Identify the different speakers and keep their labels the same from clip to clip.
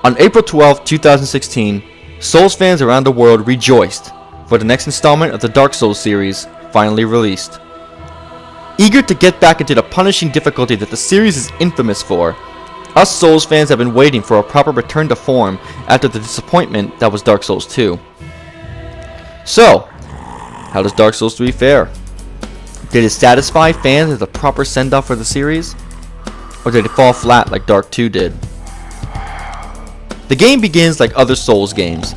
Speaker 1: On April 12, 2016, Souls fans around the world rejoiced for the next installment of the Dark Souls series finally released. Eager to get back into the punishing difficulty that the series is infamous for, us Souls fans have been waiting for a proper return to form after the disappointment that was Dark Souls 2. So, how does Dark Souls 3 fare? Did it satisfy fans as a proper send-off for the series? Or did it fall flat like Dark 2 did? The game begins like other Souls games.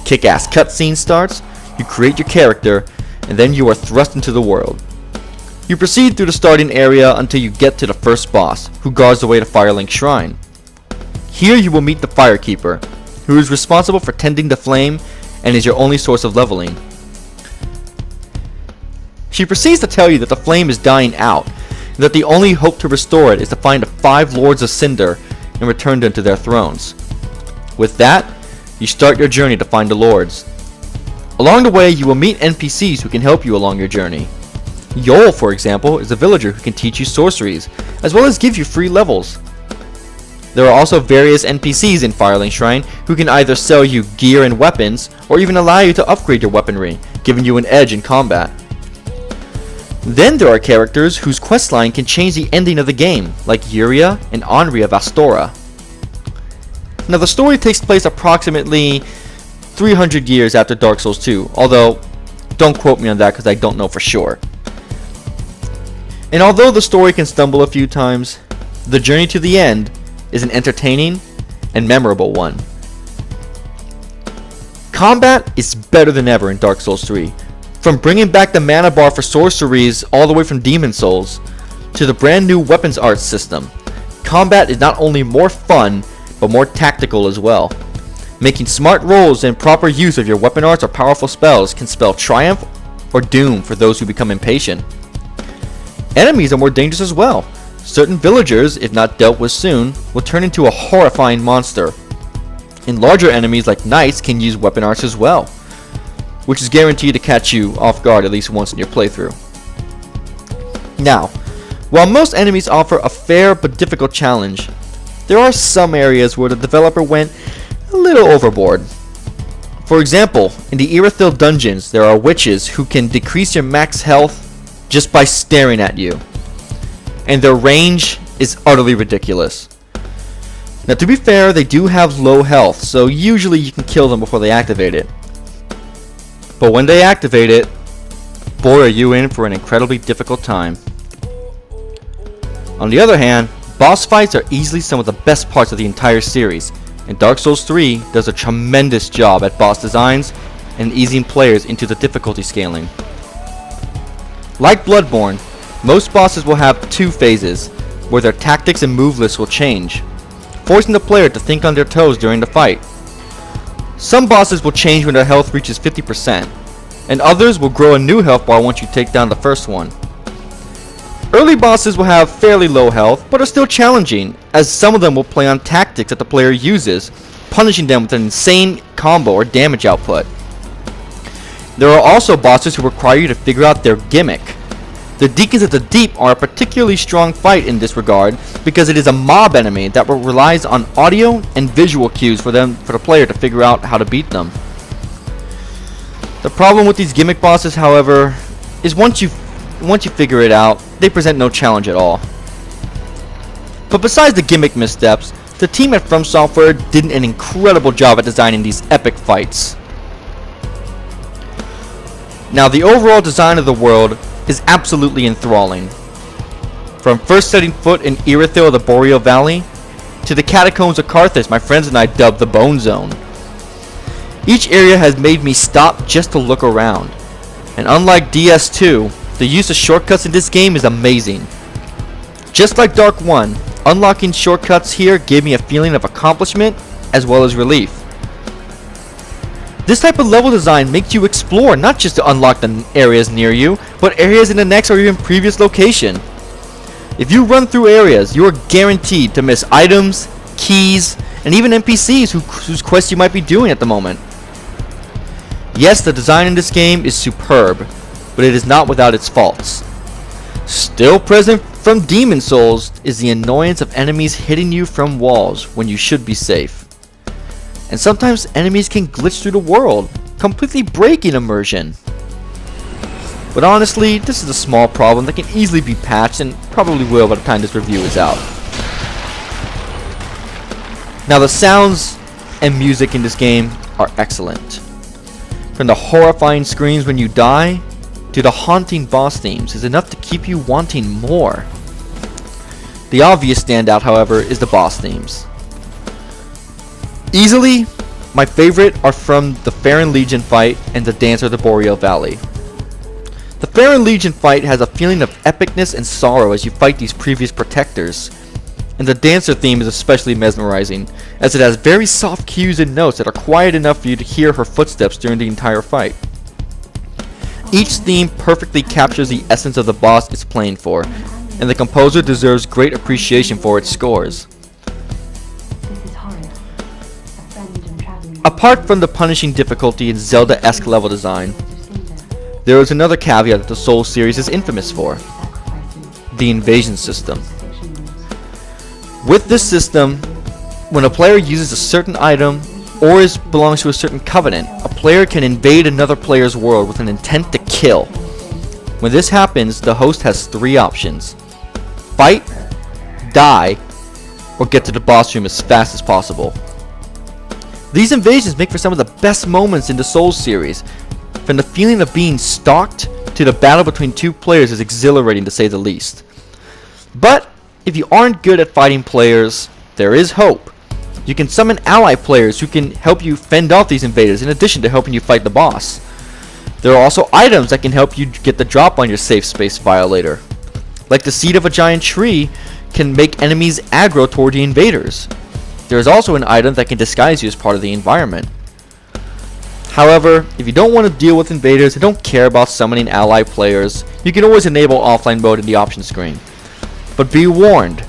Speaker 1: Kick-ass cutscene starts, you create your character, and then you are thrust into the world. You proceed through the starting area until you get to the first boss, who guards the way to Firelink Shrine. Here you will meet the Firekeeper, who is responsible for tending the flame and is your only source of leveling. She proceeds to tell you that the flame is dying out, and that the only hope to restore it is to find the 5 Lords of Cinder and return them to their thrones. With that, you start your journey to find the Lords. Along the way, you will meet NPCs who can help you along your journey. Yol, for example, is a villager who can teach you sorceries, as well as give you free levels. There are also various NPCs in Firelink Shrine who can either sell you gear and weapons, or even allow you to upgrade your weaponry, giving you an edge in combat. Then there are characters whose questline can change the ending of the game, like Yuria and Henri of Astora. Now the story takes place approximately 300 years after Dark Souls 2, although don't quote me on that because I don't know for sure. And although the story can stumble a few times, the journey to the end is an entertaining and memorable one. Combat is better than ever in Dark Souls 3. From bringing back the mana bar for sorceries all the way from Demon Souls, to the brand new weapons art system, combat is not only more fun, but more tactical as well. Making smart rolls and proper use of your weapon arts or powerful spells can spell triumph or doom for those who become impatient. Enemies are more dangerous as well. Certain villagers, if not dealt with soon, will turn into a horrifying monster. And larger enemies like knights can use weapon arts as well, which is guaranteed to catch you off guard at least once in your playthrough. Now, while most enemies offer a fair but difficult challenge, there are some areas where the developer went a little overboard. For example, in the Irithyll dungeons, there are witches who can decrease your max health just by staring at you, and their range is utterly ridiculous. Now to be fair, they do have low health, so usually you can kill them before they activate it. But when they activate it, boy are you in for an incredibly difficult time. On the other hand, boss fights are easily some of the best parts of the entire series, and Dark Souls 3 does a tremendous job at boss designs and easing players into the difficulty scaling. Like Bloodborne, most bosses will have 2 phases, where their tactics and move lists will change, forcing the player to think on their toes during the fight. Some bosses will change when their health reaches 50%, and others will grow a new health bar once you take down the first one. Early bosses will have fairly low health, but are still challenging, as some of them will play on tactics that the player uses, punishing them with an insane combo or damage output. There are also bosses who require you to figure out their gimmick. The Deacons of the Deep are a particularly strong fight in this regard because it is a mob enemy that relies on audio and visual cues for the player to figure out how to beat them. The problem with these gimmick bosses, however, is once you figure it out, they present no challenge at all. But besides the gimmick missteps, the team at From Software did an incredible job at designing these epic fights. Now, the overall design of the world is absolutely enthralling. From first setting foot in Irithyll of the Boreal Valley, to the Catacombs of Carthage my friends and I dubbed the Bone Zone. Each area has made me stop just to look around, and unlike DS2, the use of shortcuts in this game is amazing. Just like Dark 1, unlocking shortcuts here gave me a feeling of accomplishment as well as relief. This type of level design makes you explore not just to unlock the areas near you, but areas in the next or even previous location. If you run through areas, you are guaranteed to miss items, keys, and even NPCs whose quests you might be doing at the moment. Yes, the design in this game is superb, but it is not without its faults. Still present from Demon Souls is the annoyance of enemies hitting you from walls when you should be safe. and sometimes enemies can glitch through the world, completely breaking immersion. But honestly, this is a small problem that can easily be patched and probably will by the time this review is out. Now the sounds and music in this game are excellent. From the horrifying screams when you die, to the haunting boss themes is enough to keep you wanting more. The obvious standout, however, is the boss themes. Easily, my favorite are from the Farron Legion fight and the Dancer of the Boreal Valley. The Farron Legion fight has a feeling of epicness and sorrow as you fight these previous protectors. And the Dancer theme is especially mesmerizing, as it has very soft cues and notes that are quiet enough for you to hear her footsteps during the entire fight. Each theme perfectly captures the essence of the boss it's playing for, and the composer deserves great appreciation for its scores. Apart from the punishing difficulty and Zelda-esque level design, there is another caveat that the Souls series is infamous for: the invasion system. With this system, when a player uses a certain item or belongs to a certain covenant, a player can invade another player's world with an intent to kill. When this happens, the host has three options: fight, die, or get to the boss room as fast as possible. These invasions make for some of the best moments in the Souls series. From the feeling of being stalked to the battle between two players is exhilarating, to say the least. But if you aren't good at fighting players, there is hope. You can summon ally players who can help you fend off these invaders in addition to helping you fight the boss. There are also items that can help you get the drop on your safe space violator. Like the seed of a giant tree can make enemies aggro toward the invaders. There is also an item that can disguise you as part of the environment. However, if you don't want to deal with invaders and don't care about summoning ally players, you can always enable offline mode in the options screen. But be warned,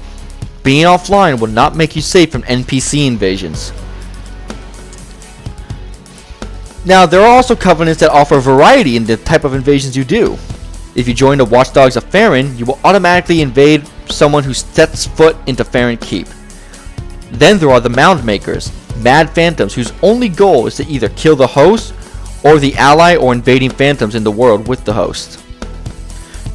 Speaker 1: being offline will not make you safe from NPC invasions. Now, there are also covenants that offer variety in the type of invasions you do. If you join the Watchdogs of Farron, you will automatically invade someone who sets foot into Farron Keep. Then there are the Mound Makers, mad phantoms whose only goal is to either kill the host or the ally or invading phantoms in the world with the host.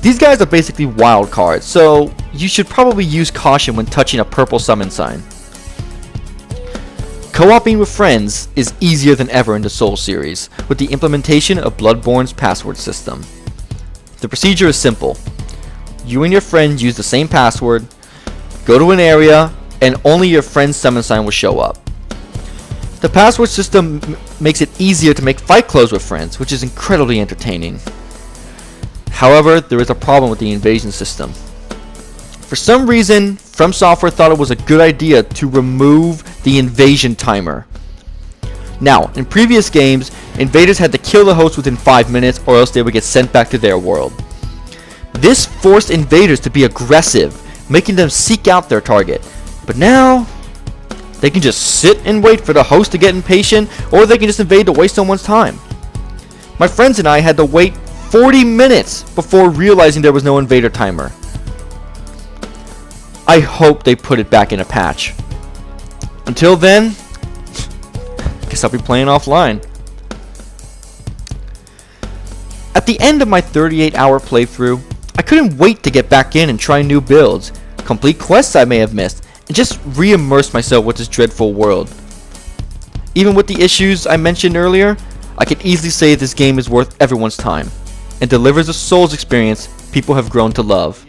Speaker 1: These guys are basically wild cards, so you should probably use caution when touching a purple summon sign. Co-oping with friends is easier than ever in the Souls series, with the implementation of Bloodborne's password system. The procedure is simple. You and your friends use the same password, go to an area, and only your friend's summon sign will show up. The password system makes it easier to make fight clothes with friends, which is incredibly entertaining. However, there is a problem with the invasion system. For some reason, From Software thought it was a good idea to remove the invasion timer. Now, in previous games, invaders had to kill the host within 5 minutes or else they would get sent back to their world. This forced invaders to be aggressive, making them seek out their target. But now, they can just sit and wait for the host to get impatient, or they can just invade to waste someone's time. My friends and I had to wait 40 minutes before realizing there was no invader timer. I hope they put it back in a patch. Until then, guess I'll be playing offline. At the end of my 38-hour playthrough, I couldn't wait to get back in and try new builds, complete quests I may have missed, and just re-immerse myself with this dreadful world. Even with the issues I mentioned earlier, I can easily say this game is worth everyone's time, and delivers a Souls experience people have grown to love.